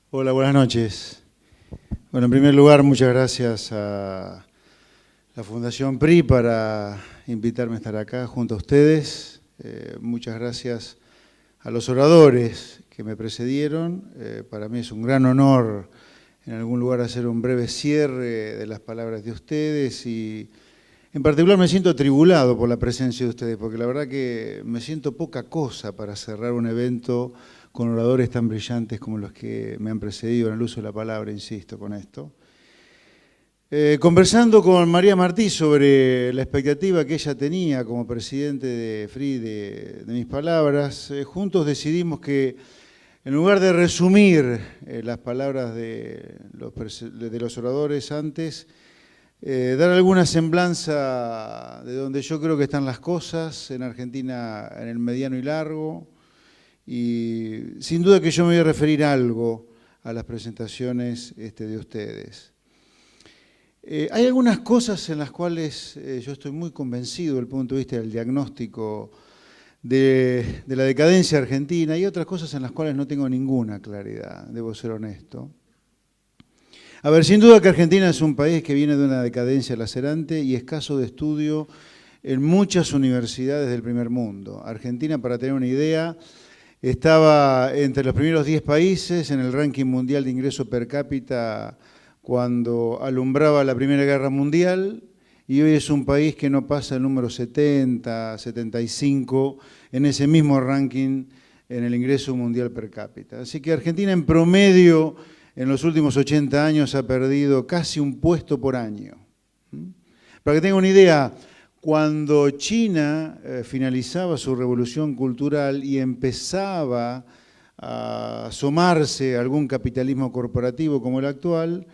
Hola, buenas noches. Bueno, en primer lugar, muchas gracias a la Fundación PRI para invitarme a estar acá junto a ustedes. Muchas gracias a los oradores que me precedieron. Para mí es un gran honor en algún lugar hacer un breve cierre de las palabras de ustedes y en particular me siento atribulado por la presencia de ustedes, porque la verdad que me siento poca cosa para cerrar un evento con oradores tan brillantes como los que me han precedido en el uso de la palabra, insisto con esto. Conversando con María Martí sobre la expectativa que ella tenía como presidente de FRI de mis palabras, juntos decidimos que en lugar de resumir las palabras de los oradores antes, dar alguna semblanza de donde yo creo que están las cosas, en Argentina en el mediano y largo, y sin duda que yo me voy a referir algo a las presentaciones de ustedes. Hay algunas cosas en las cuales yo estoy muy convencido desde el punto de vista del diagnóstico de la decadencia argentina y otras cosas en las cuales no tengo ninguna claridad, debo ser honesto. A ver, sin duda que Argentina es un país que viene de una decadencia lacerante y escaso de estudio en muchas universidades del primer mundo. Argentina, para tener una idea, estaba entre los primeros 10 países en el ranking mundial de ingreso per cápita cuando alumbraba la Primera Guerra Mundial y hoy es un país que no pasa el número 70, 75 en ese mismo ranking en el ingreso mundial per cápita. Así que Argentina en promedio en los últimos 80 años ha perdido casi un puesto por año. Para que tengan una idea, cuando China finalizaba su revolución cultural y empezaba a asomarse a algún capitalismo corporativo como el actual,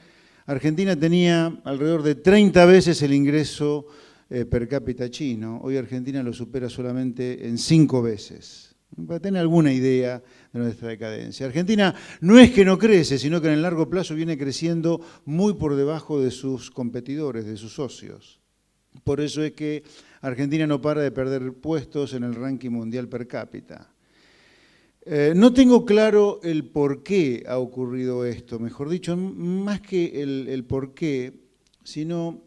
Argentina tenía alrededor de 30 veces el ingreso per cápita chino. Hoy Argentina lo supera solamente en 5 veces. Para tener alguna idea de nuestra decadencia. Argentina no es que no crece, sino que en el largo plazo viene creciendo muy por debajo de sus competidores, de sus socios. Por eso es que Argentina no para de perder puestos en el ranking mundial per cápita. No tengo claro el por qué ha ocurrido esto, mejor dicho, más que el por qué, sino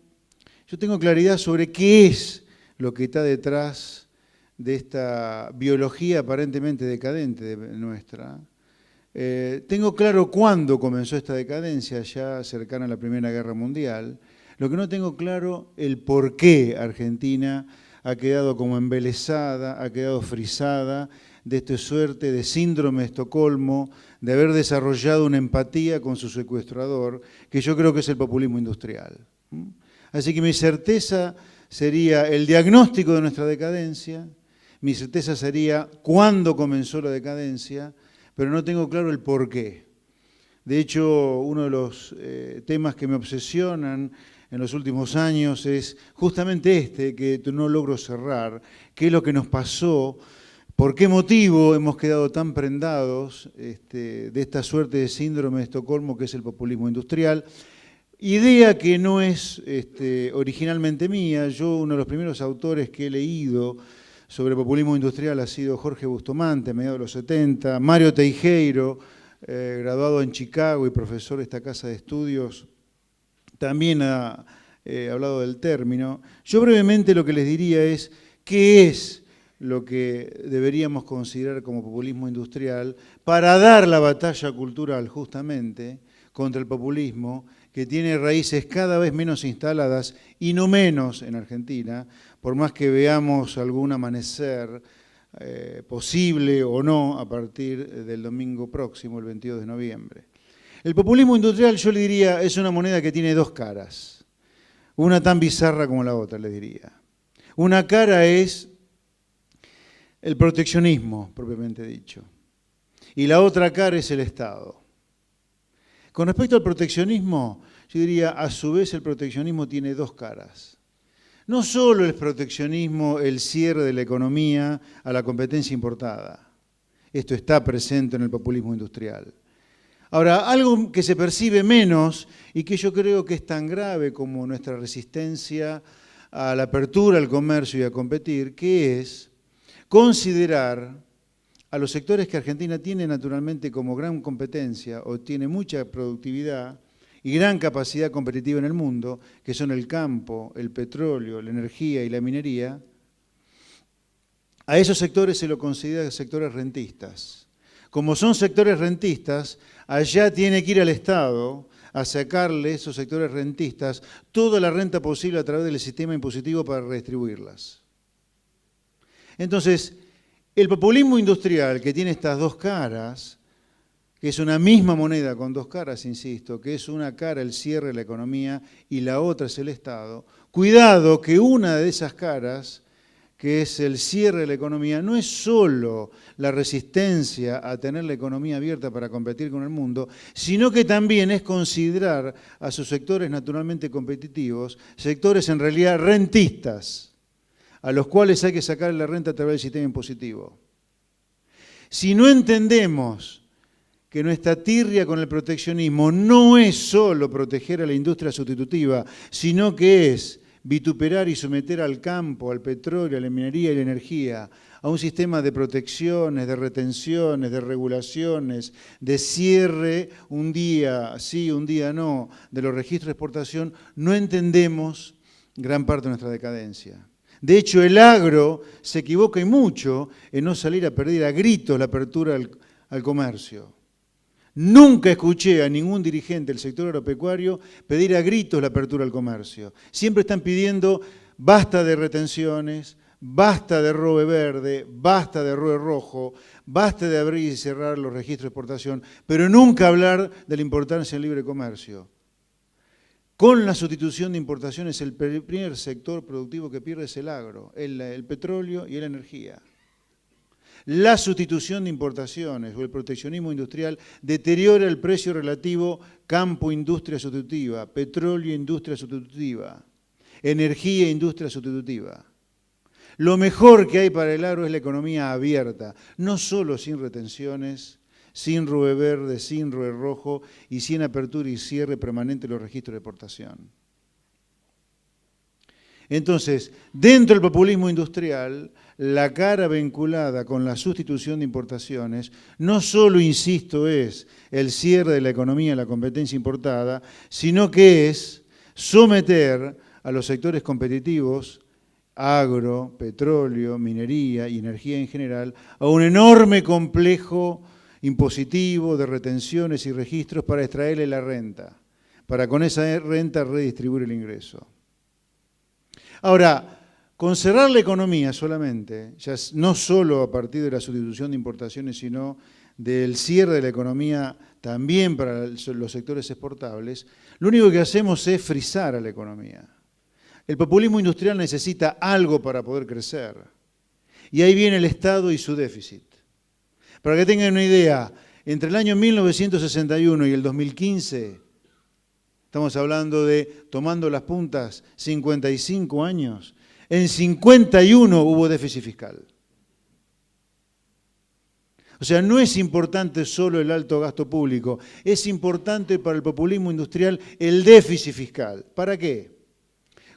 yo tengo claridad sobre qué es lo que está detrás de esta biología aparentemente decadente nuestra. Tengo claro cuándo comenzó esta decadencia, ya cercana a la Primera Guerra Mundial. Lo que no tengo claro el por qué Argentina ha quedado como embelesada, ha quedado frisada de esta suerte de síndrome de Estocolmo, de haber desarrollado una empatía con su secuestrador, que yo creo que es el populismo industrial. Así que mi certeza sería el diagnóstico de nuestra decadencia, mi certeza sería cuándo comenzó la decadencia, pero no tengo claro el por qué. De hecho, uno de los temas que me obsesionan en los últimos años es justamente que no logro cerrar, qué es lo que nos pasó, por qué motivo hemos quedado tan prendados de esta suerte de síndrome de Estocolmo que es el populismo industrial. Idea que no es originalmente mía. Yo, uno de los primeros autores que he leído sobre populismo industrial ha sido Jorge Bustamante, a mediados de los 70, Mario Teijeiro, graduado en Chicago y profesor de esta casa de estudios, también ha hablado del término. Yo brevemente lo que les diría es qué es lo que deberíamos considerar como populismo industrial para dar la batalla cultural justamente contra el populismo que tiene raíces cada vez menos instaladas y no menos en Argentina, por más que veamos algún amanecer posible o no a partir del domingo próximo, el 22 de noviembre. El populismo industrial, yo le diría, es una moneda que tiene dos caras, una tan bizarra como la otra, le diría. Una cara es el proteccionismo, propiamente dicho, y la otra cara es el Estado. Con respecto al proteccionismo, yo diría, a su vez el proteccionismo tiene dos caras. No solo el proteccionismo, el cierre de la economía a la competencia importada. Esto está presente en el populismo industrial. Ahora, algo que se percibe menos y que yo creo que es tan grave como nuestra resistencia a la apertura al comercio y a competir, que es considerar a los sectores que Argentina tiene naturalmente como gran competencia o tiene mucha productividad y gran capacidad competitiva en el mundo, que son el campo, el petróleo, la energía y la minería. A esos sectores se lo considera sectores rentistas. Como son sectores rentistas, allá tiene que ir al Estado a sacarle a esos sectores rentistas toda la renta posible a través del sistema impositivo para redistribuirlas. Entonces, el populismo industrial, que tiene estas dos caras, que es una misma moneda con dos caras, insisto, que es una cara el cierre de la economía y la otra es el Estado, cuidado que una de esas caras, que es el cierre de la economía, no es solo la resistencia a tener la economía abierta para competir con el mundo, sino que también es considerar a sus sectores naturalmente competitivos, sectores en realidad rentistas, a los cuales hay que sacar la renta a través del sistema impositivo. Si no entendemos que nuestra tirria con el proteccionismo no es solo proteger a la industria sustitutiva, sino que es vituperar y someter al campo, al petróleo, a la minería y la energía, a un sistema de protecciones, de retenciones, de regulaciones, de cierre un día sí, un día no, de los registros de exportación, no entendemos gran parte de nuestra decadencia. De hecho, el agro se equivoca y mucho en no salir a pedir a gritos la apertura al comercio. Nunca escuché a ningún dirigente del sector agropecuario pedir a gritos la apertura al comercio. Siempre están pidiendo basta de retenciones, basta de robe verde, basta de robe rojo, basta de abrir y cerrar los registros de exportación, pero nunca hablar de la importancia del libre comercio. Con la sustitución de importaciones, el primer sector productivo que pierde es el agro, el petróleo y la energía. La sustitución de importaciones o el proteccionismo industrial deteriora el precio relativo campo-industria sustitutiva, petróleo-industria sustitutiva, energía-industria sustitutiva. Lo mejor que hay para el agro es la economía abierta, no solo sin retenciones, sin robe verde, sin robe rojo y sin apertura y cierre permanente de los registros de exportación. Entonces, dentro del populismo industrial, la cara vinculada con la sustitución de importaciones no solo, insisto, es el cierre de la economía a la competencia importada, sino que es someter a los sectores competitivos, agro, petróleo, minería y energía en general, a un enorme complejo impositivo de retenciones y registros para extraerle la renta, para con esa renta redistribuir el ingreso. Ahora, con cerrar la economía solamente, ya no solo a partir de la sustitución de importaciones, sino del cierre de la economía también para los sectores exportables, lo único que hacemos es frizar a la economía. El populismo industrial necesita algo para poder crecer. Y ahí viene el Estado y su déficit. Para que tengan una idea, entre el año 1961 y el 2015, estamos hablando de, tomando las puntas, 55 años, en 51 hubo déficit fiscal. O sea, no es importante solo el alto gasto público, es importante para el populismo industrial el déficit fiscal. ¿Para qué?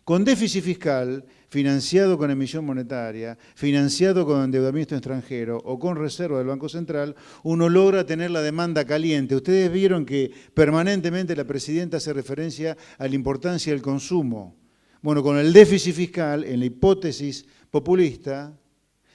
Con déficit fiscal, financiado con emisión monetaria, financiado con endeudamiento extranjero o con reserva del Banco Central, uno logra tener la demanda caliente. Ustedes vieron que permanentemente la presidenta hace referencia a la importancia del consumo. Bueno, con el déficit fiscal, en la hipótesis populista,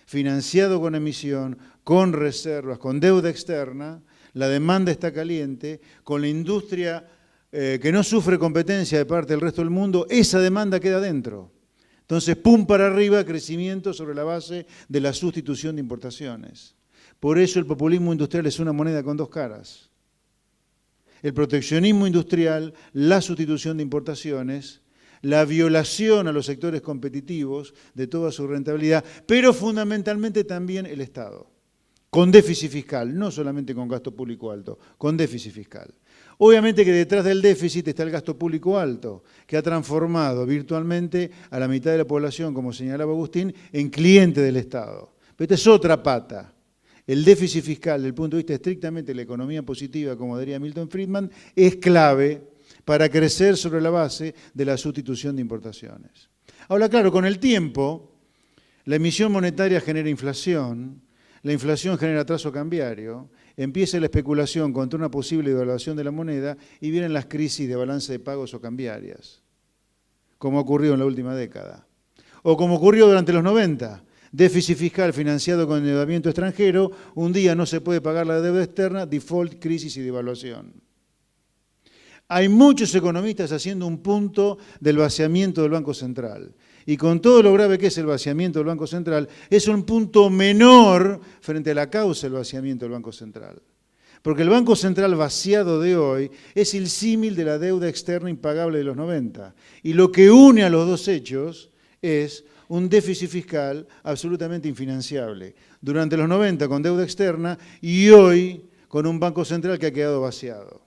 financiado con emisión, con reservas, con deuda externa, la demanda está caliente, con la industria que no sufre competencia de parte del resto del mundo, esa demanda queda dentro. Entonces, pum para arriba, crecimiento sobre la base de la sustitución de importaciones. Por eso el populismo industrial es una moneda con dos caras. El proteccionismo industrial, la sustitución de importaciones, la violación a los sectores competitivos de toda su rentabilidad, pero fundamentalmente también el Estado, con déficit fiscal, no solamente con gasto público alto, con déficit fiscal. Obviamente que detrás del déficit está el gasto público alto, que ha transformado virtualmente a la mitad de la población, como señalaba Agustín, en cliente del Estado. Pero esta es otra pata. El déficit fiscal, desde el punto de vista estrictamente de la economía positiva, como diría Milton Friedman, es clave para crecer sobre la base de la sustitución de importaciones. Ahora, claro, con el tiempo, la emisión monetaria genera inflación, la inflación genera atraso cambiario, empieza la especulación contra una posible devaluación de la moneda y vienen las crisis de balance de pagos o cambiarias, como ha ocurrido en la última década. O como ocurrió durante los 90, déficit fiscal financiado con endeudamiento extranjero, un día no se puede pagar la deuda externa, default, crisis y devaluación. Hay muchos economistas haciendo un punto del vaciamiento del Banco Central. Y con todo lo grave que es el vaciamiento del Banco Central, es un punto menor frente a la causa del vaciamiento del Banco Central. Porque el Banco Central vaciado de hoy es el símil de la deuda externa impagable de los 90. Y lo que une a los dos hechos es un déficit fiscal absolutamente infinanciable. Durante los 90 con deuda externa y hoy con un Banco Central que ha quedado vaciado.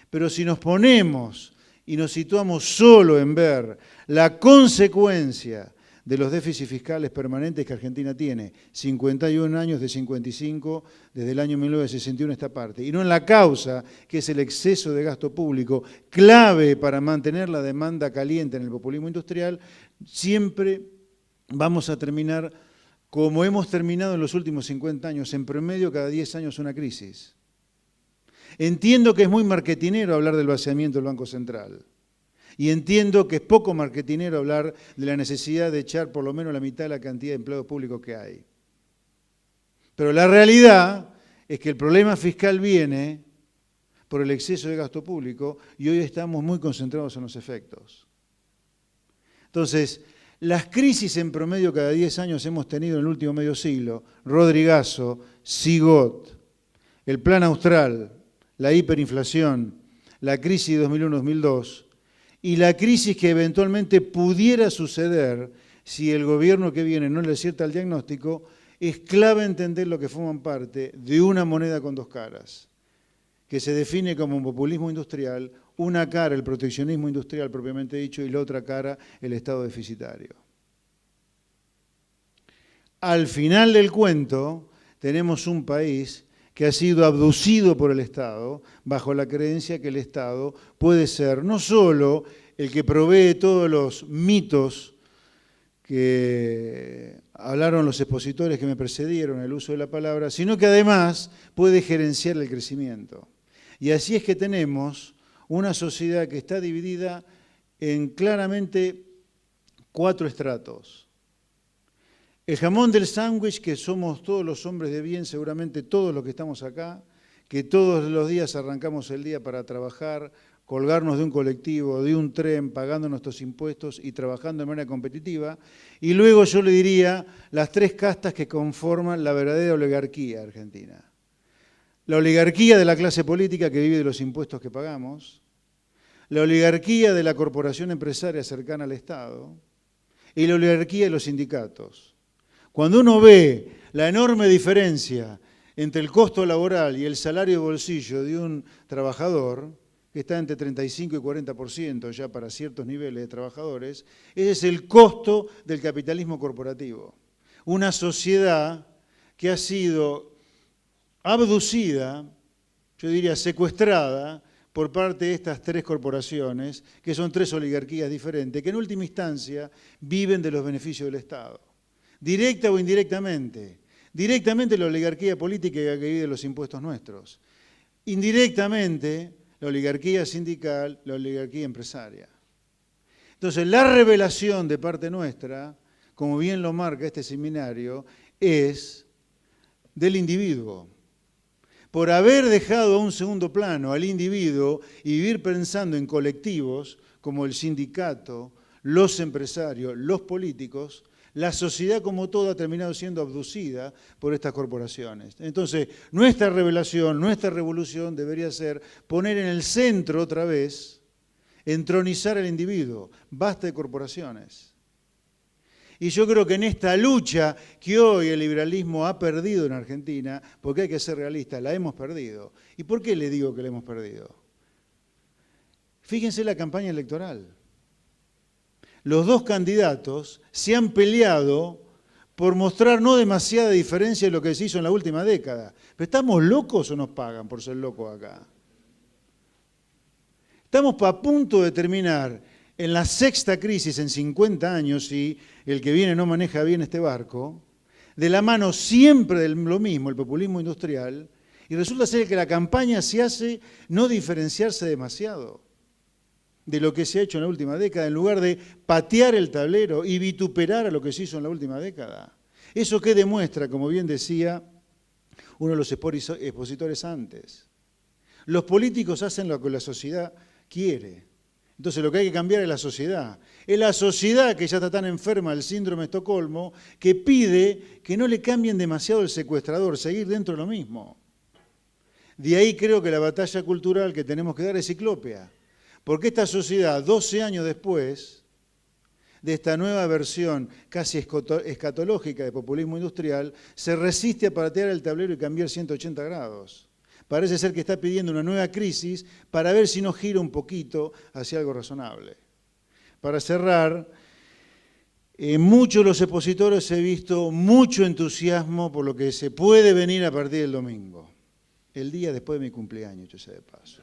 Pero si nos ponemos y nos situamos solo en ver la consecuencia de los déficits fiscales permanentes que Argentina tiene, 51 años de 55, desde el año 1961 esta parte, y no en la causa, que es el exceso de gasto público, clave para mantener la demanda caliente en el populismo industrial, siempre vamos a terminar como hemos terminado en los últimos 50 años, en promedio cada 10 años una crisis. Entiendo que es muy marketinero hablar del vaciamiento del Banco Central. Y entiendo que es poco marketinero hablar de la necesidad de echar por lo menos la mitad de la cantidad de empleados públicos que hay. Pero la realidad es que el problema fiscal viene por el exceso de gasto público y hoy estamos muy concentrados en los efectos. Entonces, las crisis en promedio cada 10 años hemos tenido en el último medio siglo, Rodrigazo, Sigot, el Plan Austral, la hiperinflación, la crisis de 2001-2002 y la crisis que eventualmente pudiera suceder si el gobierno que viene no le acierta el diagnóstico, es clave entender lo que forman parte de una moneda con dos caras, que se define como un populismo industrial, una cara el proteccionismo industrial propiamente dicho y la otra cara el Estado deficitario. Al final del cuento tenemos un país que ha sido abducido por el Estado, bajo la creencia que el Estado puede ser no solo el que provee todos los mitos que hablaron los expositores que me precedieron en el uso de la palabra, sino que además puede gerenciar el crecimiento. Y así es que tenemos una sociedad que está dividida en claramente 4 estratos. El jamón del sándwich, que somos todos los hombres de bien, seguramente todos los que estamos acá, que todos los días arrancamos el día para trabajar, colgarnos de un colectivo, de un tren, pagando nuestros impuestos y trabajando de manera competitiva. Y luego yo le diría las 3 castas que conforman la verdadera oligarquía argentina. La oligarquía de la clase política que vive de los impuestos que pagamos, la oligarquía de la corporación empresaria cercana al Estado y la oligarquía de los sindicatos. Cuando uno ve la enorme diferencia entre el costo laboral y el salario de bolsillo de un trabajador, que está entre 35 y 40% ya para ciertos niveles de trabajadores, ese es el costo del capitalismo corporativo. Una sociedad que ha sido abducida, yo diría secuestrada, por parte de estas 3 corporaciones, que son 3 oligarquías diferentes, que en última instancia viven de los beneficios del Estado. Directa o indirectamente. Directamente la oligarquía política que vive de los impuestos nuestros. Indirectamente la oligarquía sindical, la oligarquía empresaria. Entonces la revelación de parte nuestra, como bien lo marca este seminario, es del individuo. Por haber dejado a un segundo plano al individuo y vivir pensando en colectivos como el sindicato, los empresarios, los políticos, la sociedad como todo ha terminado siendo abducida por estas corporaciones. Entonces, nuestra revelación, nuestra revolución debería ser poner en el centro otra vez, entronizar al individuo. Basta de corporaciones. Y yo creo que en esta lucha que hoy el liberalismo ha perdido en Argentina, porque hay que ser realistas, la hemos perdido. ¿Y por qué le digo que la hemos perdido? Fíjense la campaña electoral. Los 2 candidatos se han peleado por mostrar no demasiada diferencia de lo que se hizo en la última década. ¿Pero estamos locos o nos pagan por ser locos acá? Estamos a punto de terminar en la 6ª crisis en 50 años, si el que viene no maneja bien este barco, de la mano siempre de lo mismo, el populismo industrial, y resulta ser que la campaña se hace no diferenciarse demasiado de lo que se ha hecho en la última década, en lugar de patear el tablero y vituperar a lo que se hizo en la última década. ¿Eso qué demuestra? Como bien decía uno de los expositores antes. Los políticos hacen lo que la sociedad quiere. Entonces lo que hay que cambiar es la sociedad. Es la sociedad que ya está tan enferma del síndrome de Estocolmo que pide que no le cambien demasiado el secuestrador, seguir dentro de lo mismo. De ahí creo que la batalla cultural que tenemos que dar es ciclópea. Porque esta sociedad, 12 años después de esta nueva versión casi escatológica de populismo industrial, se resiste a patear el tablero y cambiar 180 grados. Parece ser que está pidiendo una nueva crisis para ver si no gira un poquito hacia algo razonable. Para cerrar, en muchos de los expositores he visto mucho entusiasmo por lo que se puede venir a partir del domingo, el día después de mi cumpleaños, yo sé de paso.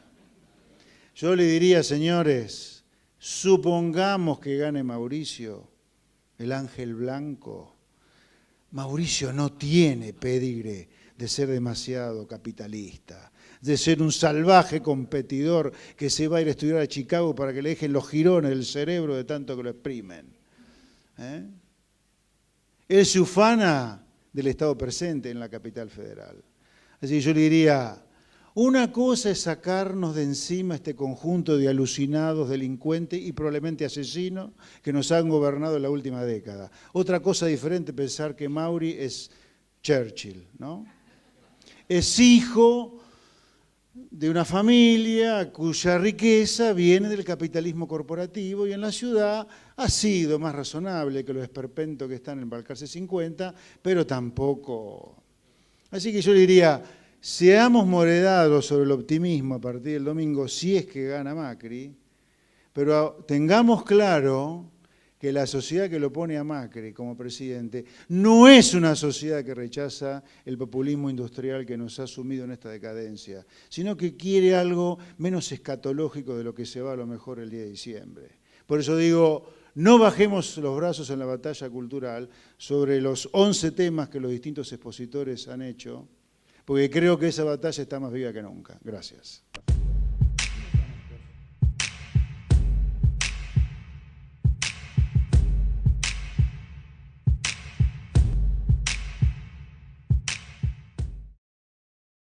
Yo le diría, señores, supongamos que gane Mauricio, el ángel blanco. Mauricio no tiene pedigre de ser demasiado capitalista, de ser un salvaje competidor que se va a ir a estudiar a Chicago para que le dejen los jirones del cerebro de tanto que lo exprimen. Él se ufana del Estado presente en la capital federal. Así que yo le diría, una cosa es sacarnos de encima este conjunto de alucinados, delincuentes y probablemente asesinos que nos han gobernado en la última década. Otra cosa diferente es pensar que Mauri es Churchill, ¿no? Es hijo de una familia cuya riqueza viene del capitalismo corporativo y en la ciudad ha sido más razonable que los esperpentos que están en Balcarce 50, pero tampoco. Así que yo le diría, seamos moderados sobre el optimismo a partir del domingo, si es que gana Macri, pero tengamos claro que la sociedad que lo pone a Macri como presidente no es una sociedad que rechaza el populismo industrial que nos ha sumido en esta decadencia, sino que quiere algo menos escatológico de lo que se va a lo mejor el día de diciembre. Por eso digo, no bajemos los brazos en la batalla cultural sobre los 11 temas que los distintos expositores han hecho, porque creo que esa batalla está más viva que nunca. Gracias.